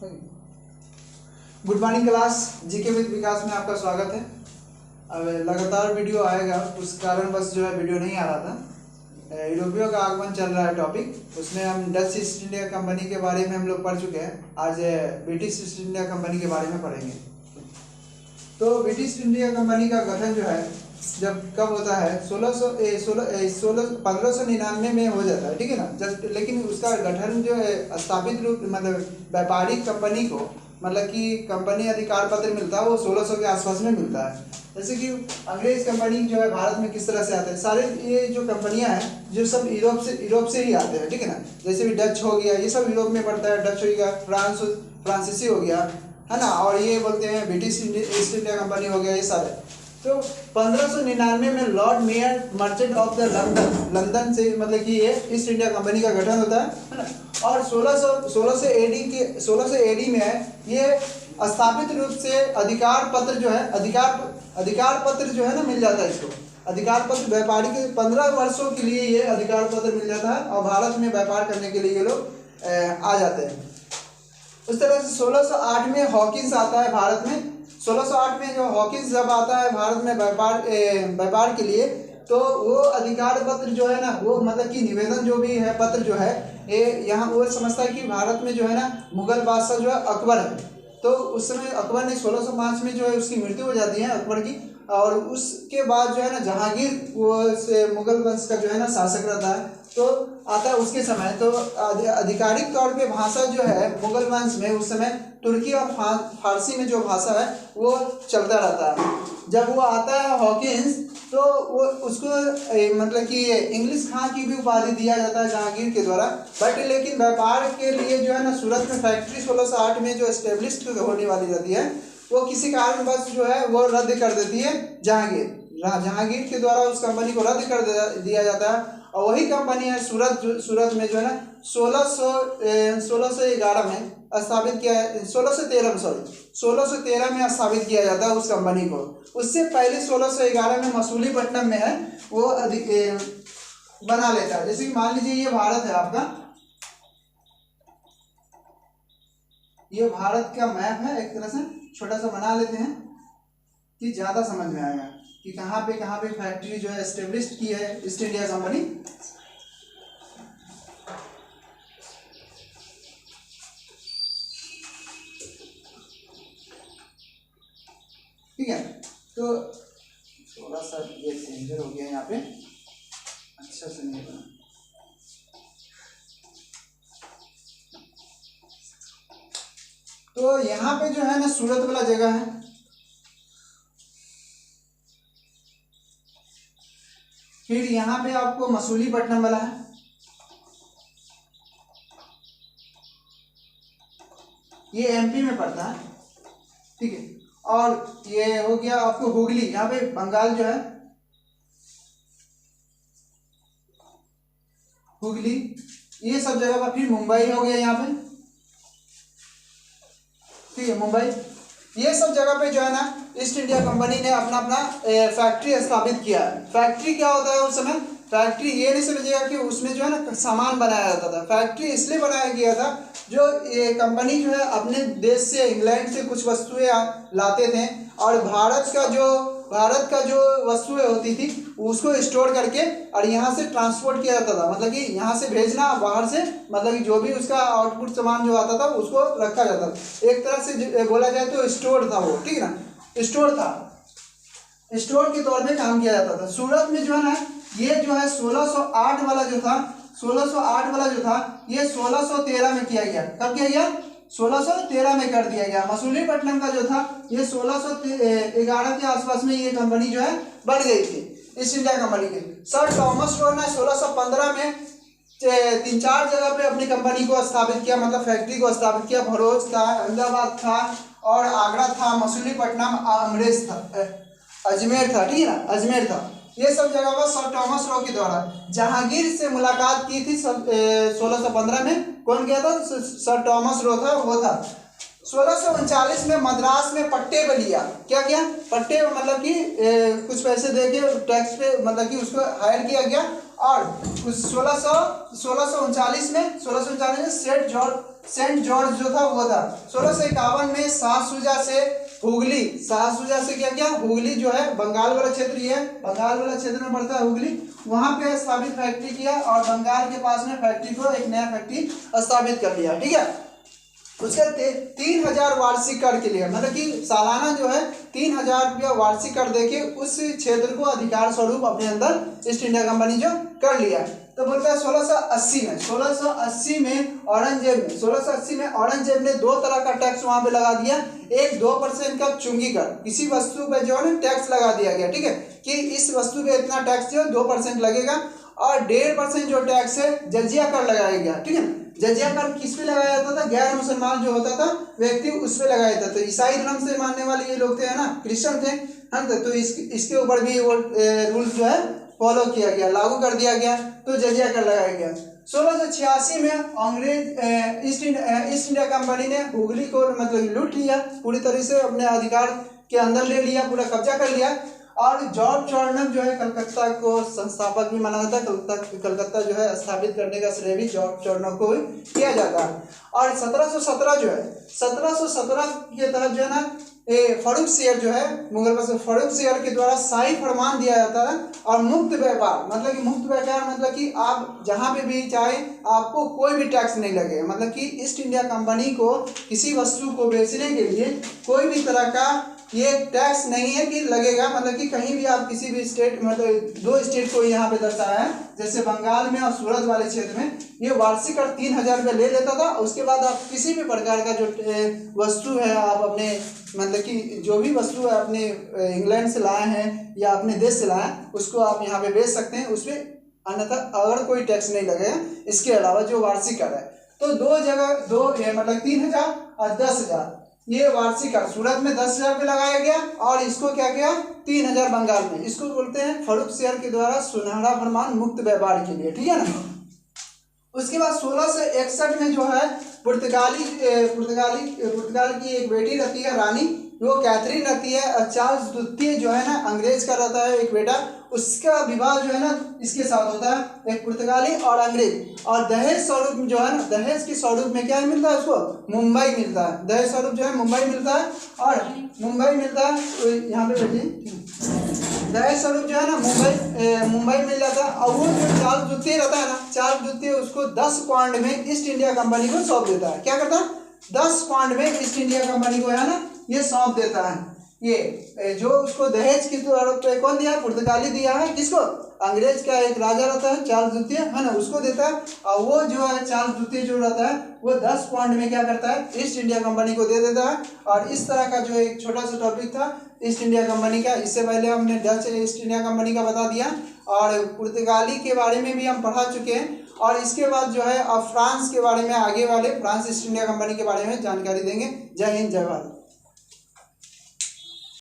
Good morning class, GK with Vikas में आपका स्वागत है। अब लगातार वीडियो आएगा, उस कारण बस जो है वीडियो नहीं आ रहा था। यूरोपियों का आगमन चल रहा है टॉपिक, उसमें हम डच ईस्ट इंडिया कंपनी के बारे में हम लोग पढ़ चुके हैं। आज ब्रिटिश ईस्ट इंडिया कंपनी के बारे में पढ़ेंगे। तो ब्रिटिश इंडिया कंपनी का गठन जो है जब कब होता है 1599 में हो जाता है, ठीक है ना। जब लेकिन उसका गठन जो है स्थापित रूप मतलब व्यापारिक कंपनी को मतलब कि कंपनी अधिकार पत्र मिलता है वो 1600 के आसपास में मिलता है। जैसे कि अंग्रेज कंपनी जो है भारत में किस तरह से आते हैं, सारे ये जो कंपनियां हैं जो सब यूरोप से ही आते हैं, ठीक है ना। जैसे भी डच हो गया, ये सब यूरोप में पड़ता है। डच हो गया, फ्रांसीसी हो गया, है ना। और ये बोलते हैं ब्रिटिश ईस्ट इंडिया कंपनी हो गया, ये सारे। तो 1599 में Lord mayor merchant of the London से मतलब कि ये ईस्ट इंडिया कंपनी का गठन होता है ना। और 1600 एडी में है ये स्थापित रूप से अधिकार पत्र जो है अधिकार पत्र जो है ना मिल जाता है इसको। अधिकार पत्र व्यापारी के 15 वर्षों के लिए ये अधिकार पत्र मिल जाता है और भारत में व्यापार करने के लिए ये लोग आ जाते हैं। उस तरह से 1608 में हॉकिंस आता है भारत में। 1608 में जो हॉकिंस जब आता है भारत में व्यापार के लिए, तो वो अधिकार पत्र जो है ना वो मतलब कि निवेदन जो भी है पत्र जो है ये यहाँ वो समझता है कि भारत में जो है ना मुगल बादशाह जो है अकबर है। तो उस समय अकबर ने 1605 में जो है उसकी मृत्यु हो जाती है अकबर की। और उसके बाद जो है ना जहांगीर वो से मुगल वंश का जो है ना शासक रहता है, तो आता है उसके समय। तो आधिकारिक तौर पे भाषा जो है मुगल वंश में उस समय तुर्की और फारसी में जो भाषा है वो चलता रहता है। जब वो आता है हॉकिंस तो वो उसको मतलब कि इंग्लिश खां की भी उपाधि दिया जाता है जहांगीर के द्वारा। बट लेकिन व्यापार के लिए जो है ना सूरत में फैक्ट्री 1608 में जो एस्टेब्लिश होने वाली रहती है वो किसी कारणवश जो है वो रद्द कर देती है जहांगीर के द्वारा उस कंपनी को रद्द कर दिया जाता है। और वही कंपनी है सूरत में जो है ना 1611 में स्थापित किया, 1613 में स्थापित किया जाता है उस कंपनी को। उससे पहले 1611 में मसूलीपट्टनम में है वो बना लेता है। जैसे कि मान लीजिए ये भारत है आपका, ये भारत का मैप है, एक तरह से छोटा सा बना लेते हैं कि ज्यादा समझ में आएगा कि कहाँ पे फैक्ट्री जो है एस्टेब्लिश की है ईस्ट इंडिया कंपनी। ठीक है, तो थोड़ा सा ये डेंजर हो गया यहाँ पे, अच्छा से नहीं बना। तो यहाँ पे जो है ना सूरत वाला जगह है, फिर यहाँ पे आपको मसूलीपट्टनम वाला है, ये एमपी में पड़ता है, ठीक है। और ये हो गया आपको हुगली, यहाँ पे बंगाल जो है हुगली, ये सब जगह पर। फिर मुंबई हो गया यहाँ पे, ठीक है, मुंबई। ये सब जगह पे जो है ना ईस्ट इंडिया कंपनी ने अपना फैक्ट्री स्थापित किया है। फैक्ट्री क्या होता है उस समय, फैक्ट्री ये नहीं समझिएगा कि उसमें जो है ना सामान बनाया जाता था। फैक्ट्री इसलिए बनाया गया था जो ये कंपनी जो है अपने देश से इंग्लैंड से कुछ वस्तुएं लाते थे और भारत का जो वस्तुएं होती थी उसको स्टोर करके और यहाँ से ट्रांसपोर्ट किया जाता था। मतलब कि यहाँ से भेजना, बाहर से मतलब कि जो भी उसका आउटपुट सामान जो आता था उसको रखा जाता था। एक तरह से बोला जाए तो स्टोर था वो, ठीक है ना, स्टोर था, स्टोर के तौर पे काम किया जाता था। सूरत में जो है ना ये जो है 1608 वाला जो था, 1608 वाला जो था ये 1613 में किया गया। कब किया गया? 1613 में कर दिया गया। मसूलीपट्टनम का जो था ये 1611 के आसपास में ये कंपनी जो है बन गई थी ईस्ट इंडिया कंपनी की। सर थॉमस लो ने 1615 में 3-4 जगह पे अपनी कंपनी को स्थापित किया, मतलब फैक्ट्री को स्थापित किया। भरूच था, अहमदाबाद था और आगरा था, मसूलीपट्टनम, अमरेश था, अजमेर था, ठीक है ना, अजमेर था। ये सब जगह पर सर थॉमस लो के द्वारा जहांगीर से मुलाकात की थी 1615 में। कौन गया था? सर थॉमस लो था, वो था। 1639 में मद्रास में पट्टे पे लिया। क्या किया? पट्टे मतलब कि कुछ पैसे दे के टैक्स पे मतलब कि उसको हायर किया गया और उस 1639 में सेंट जॉर्ज जो था वो था। 1651 में शाहसुजा से क्या हुगली जो है बंगाल वाला क्षेत्र, ये बंगाल वाला क्षेत्र में पड़ता है हुगली, वहां पे स्थापित फैक्ट्री किया और बंगाल के पास में फैक्ट्री को एक नया फैक्ट्री स्थापित कर लिया। ठीक है, उसके 3000 वार्षिक कर के लिए, मतलब कि सालाना जो है 3000 रुपया वार्षिक कर देके उस क्षेत्र को अधिकार स्वरूप अपने अंदर ईस्ट इंडिया कंपनी जो कर लिया। तो बोलता है 1680 में औरंगजेब ने 2 तरह का टैक्स वहां पे लगा दिया। एक 2% का चुंगी कर, किसी वस्तु पे जो है ना टैक्स लगा दिया गया। ठीक है, कि इस वस्तु पे इतना टैक्स जो 2% लगेगा, और 1.5% जो टैक्स है जजिया कर लगाया गया। ठीक है, जजिया कर किस पे लगाया जाता था? गैर मुसलमान जो होता था व्यक्ति उस पे लगाया जाता था। तो ईसाई धर्म से मानने वाले ये लोग थे, है ना, क्रिश्चियन थे, है ना, तो इसके ऊपर भी वो रूल्स जो है फॉलो किया गया, लागू कर दिया गया, तो जजिया कर लगाया गया। 1686 में अंग्रेज ईस्ट इंडिया कंपनी ने हुगली को मतलब लूट लिया, पूरी तरह से अपने अधिकार के अंदर ले लिया, पूरा कब्जा कर लिया। और जॉर्ज चॉर्नक जो है कलकत्ता को संस्थापक भी माना जाता है, कलकत्ता जो है स्थापित करने का श्रेय भी जॉर्ज चॉर्नक को किया जाता है। और 1717 जो है 1717 के तहत जो है ना फर्रुख सियर जो है मुगल बादशाह फर्रुख सियर के द्वारा शाही फरमान दिया जाता है। और मुक्त व्यापार मतलब कि आप जहाँ पे भी चाहे आपको कोई भी टैक्स नहीं लगे, मतलब कि ईस्ट इंडिया कंपनी को किसी वस्तु को बेचने के लिए कोई भी तरह का ये टैक्स नहीं है कि लगेगा। मतलब कि कहीं भी आप किसी भी स्टेट, मतलब 2 स्टेट को यहाँ पे दर्शाया है, जैसे बंगाल में और सूरत वाले क्षेत्र में ये वार्षिक कर 3000 रुपये ले लेता था। उसके बाद आप किसी भी प्रकार का जो वस्तु है आप अपने, मतलब कि जो भी वस्तु है अपने इंग्लैंड से लाए हैं या अपने देश से लाए हैं, उसको आप यहाँ पे बेच सकते हैं, उस पर अन्यथा अगर कोई टैक्स नहीं लगेगा इसके अलावा जो वार्षिक कर है। तो 2 जगह मतलब 3000 और 10,000 ये वार्षिक कर, सूरत में 10,000 रुपये लगाया गया और इसको क्या किया 3000 बंगाल में। इसको बोलते हैं फर्रुख सियर के द्वारा सुनहरा फरमान मुक्त व्यापार के लिए। ठीक है ना। उसके बाद 1661 में जो है पुर्तगाल की एक बेटी रहती है रानी, वो कैथरीन रहती है, और चार्ल्स द्वितीय जो है ना अंग्रेज का रहता है एक बेटा, उसका विवाह जो है ना इसके साथ होता है, एक पुर्तगाली और अंग्रेज। और दहेज स्वरूप जो है ना, दहेज के स्वरूप में क्या मिलता है उसको? मुंबई मिलता है। दहेज स्वरूप जो है मुंबई मिलता है, और मुंबई मिलता है यहाँ पे बैठिए, दहेज स्वरूप जो है ना मुंबई मिल जाता है। और वो जो चार्ल्स द्वितीय रहता है ना, चार्ल्स द्वितीय उसको 10 पाउंड में ईस्ट इंडिया कंपनी को सौंप देता है। क्या करता है? 10 पाउंड में ईस्ट इंडिया कंपनी को है ना ये सौंप देता है। ये जो उसको दहेज की तौर पे कौन दिया है? पुर्तगाली दिया है। किसको? अंग्रेज का एक राजा रहता है चार्ल्स द्वितीय, है ना, उसको देता है। और वो जो है चार्ल्स द्वितीय जो रहता है वो 10 पाउंड में क्या करता है? ईस्ट इंडिया कंपनी को दे देता है। और इस तरह का जो एक छोटा सा टॉपिक था ईस्ट इंडिया कंपनी का, इससे पहले हमने डच ईस्ट इंडिया कंपनी का बता दिया, और पुर्तगाली के बारे में भी हम पढ़ा चुके हैं। और इसके बाद जो है अब फ्रांस के बारे में, आगे वाले फ्रांस ईस्ट इंडिया कंपनी के बारे में जानकारी देंगे। जय हिंद, जय भारत।